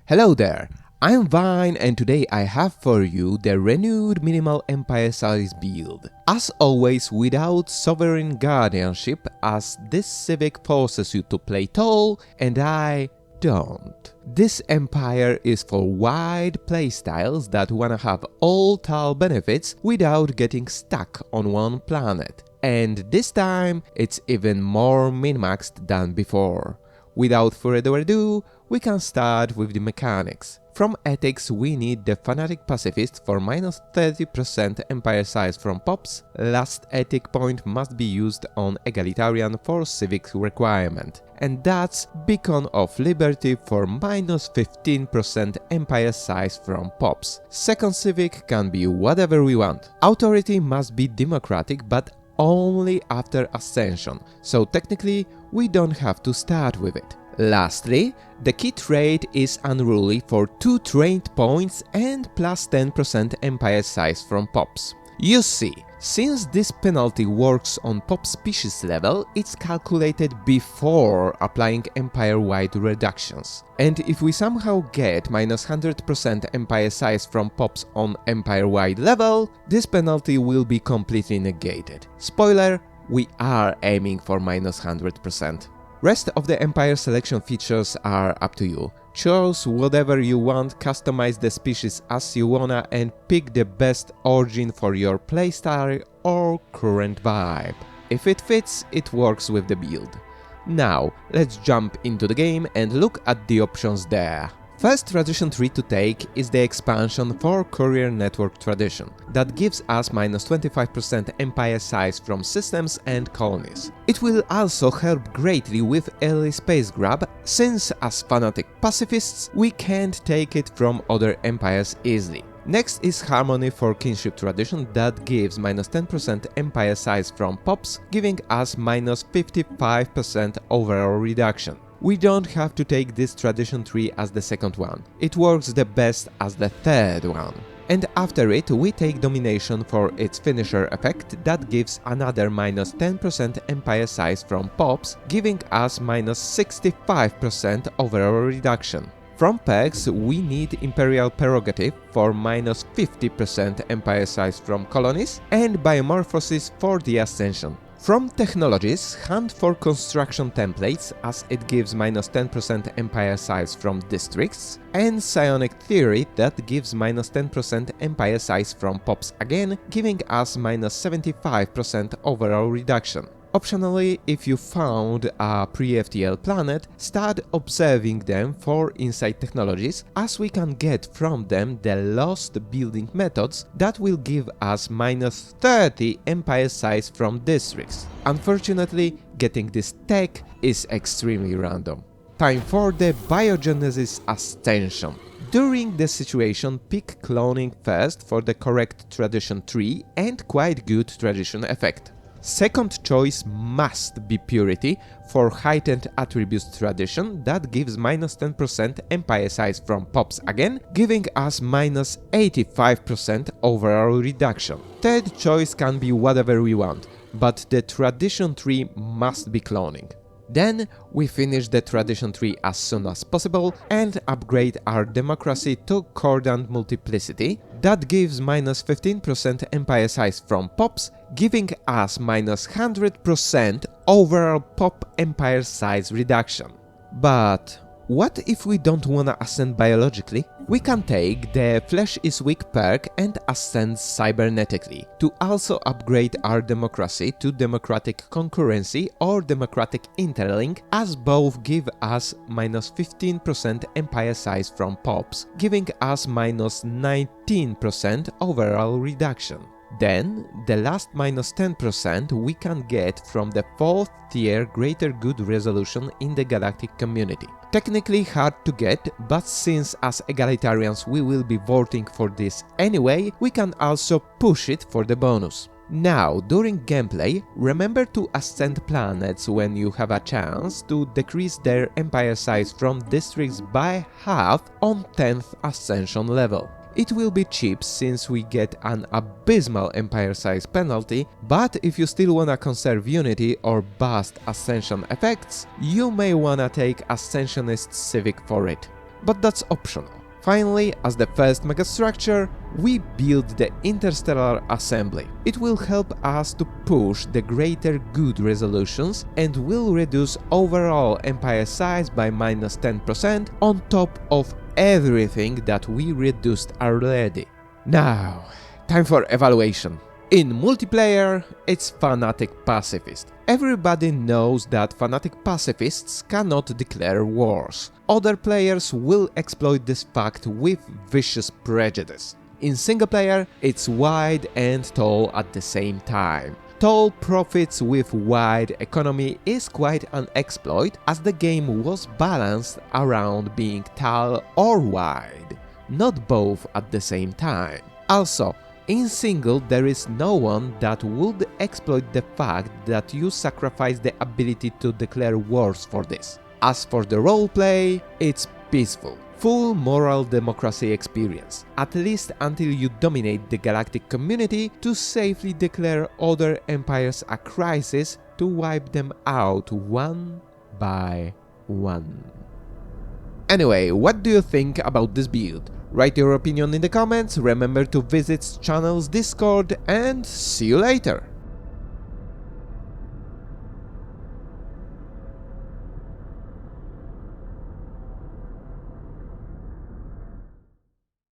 Hello there, I'm Vine and today I have for you the renewed minimal empire size build. As always without sovereign guardianship, as this civic forces you to play tall and I don't. This empire is for wide playstyles that wanna have all tall benefits without getting stuck on one planet. And this time it's even more min-maxed than before. Without further ado, we can start with the mechanics. From ethics we need the Fanatic Pacifist for minus 30% empire size from pops. Last ethic point must be used on Egalitarian for civic requirement. And that's Beacon of Liberty for minus 15% empire size from pops. Second civic can be whatever we want. Authority must be democratic but only after ascension, so technically we don't have to start with it. Lastly, the key trait is Unruly for 2 trained points and plus 10% empire size from pops. You see, since this penalty works on pop species level, it's calculated before applying empire-wide reductions. And if we somehow get minus 100% empire size from pops on empire-wide level, this penalty will be completely negated. Spoiler, we are aiming for minus 100%. Rest of the empire selection features are up to you. Choose whatever you want, customize the species as you wanna and pick the best origin for your playstyle or current vibe. If it fits, it works with the build. Now, let's jump into the game and look at the options there. First tradition tree to take is the expansion for Courier network tradition, that gives us minus 25% empire size from systems and colonies. It will also help greatly with early space grab, since as Fanatic Pacifists we can't take it from other empires easily. Next is Harmony for Kinship tradition that gives minus 10% empire size from pops, giving us minus 55% overall reduction. We don't have to take this tradition tree as the second one, it works the best as the third one. And after it we take Domination for its finisher effect that gives another minus 10% empire size from pops, giving us minus 65% overall reduction. From perks we need Imperial Prerogative for minus 50% empire size from colonies and Biomorphosis for the Ascension. From technologies, hunt for construction templates as it gives minus 10% empire size from districts, and Psionic theory that gives minus 10% empire size from pops again, giving us minus 75% overall reduction. Optionally, if you found a pre-FTL planet, start observing them for insight technologies, as we can get from them the lost building methods that will give us minus 30 empire size from districts. Unfortunately, getting this tech is extremely random. Time for the Biogenesis Ascension. During the situation, pick cloning first for the correct tradition tree and quite good tradition effect. Second choice must be Purity for heightened attributes tradition that gives minus 10% empire size from pops again, giving us minus 85% overall reduction. Third choice can be whatever we want, but the tradition tree must be cloning. Then we finish the tradition tree as soon as possible and upgrade our democracy to Cordant Multiplicity that gives minus 15% empire size from pops, giving us minus 100% overall pop empire size reduction. But what if we don't wanna ascend biologically? We can take the Flesh is Weak perk and ascend cybernetically to also upgrade our democracy to democratic concurrency or democratic interlink, as both give us minus 15% empire size from pops, giving us minus 19% overall reduction. Then, the last minus 10% we can get from the 4th tier Greater Good resolution in the galactic community. Technically hard to get, but since as egalitarians we will be voting for this anyway, we can also push it for the bonus. Now, during gameplay, remember to ascend planets when you have a chance to decrease their empire size from districts by half on 10th ascension level. It will be cheap since we get an abysmal empire size penalty, but if you still wanna conserve unity or bust ascension effects, you may wanna take Ascensionist Civic for it. but that's optional. Finally, as the first megastructure, we build the Interstellar Assembly. It will help us to push the greater good resolutions and will reduce overall empire size by -10% on top of everything that we reduced already. Now, time for evaluation. In multiplayer, it's Fanatic Pacifist. Everybody knows that Fanatic Pacifists cannot declare wars. Other players will exploit this fact with vicious prejudice. In single player, it's wide and tall at the same time. Tall profits with wide economy is quite an exploit, as the game was balanced around being tall or wide, not both at the same time. Also, in single, there is no one that would exploit the fact that you sacrifice the ability to declare wars for this. As for the roleplay, it's peaceful, full moral democracy experience, at least until you dominate the galactic community to safely declare other empires a crisis to wipe them out one by one. Anyway, what do you think about this build? Write your opinion in the comments, remember to visit channel's Discord, and see you later!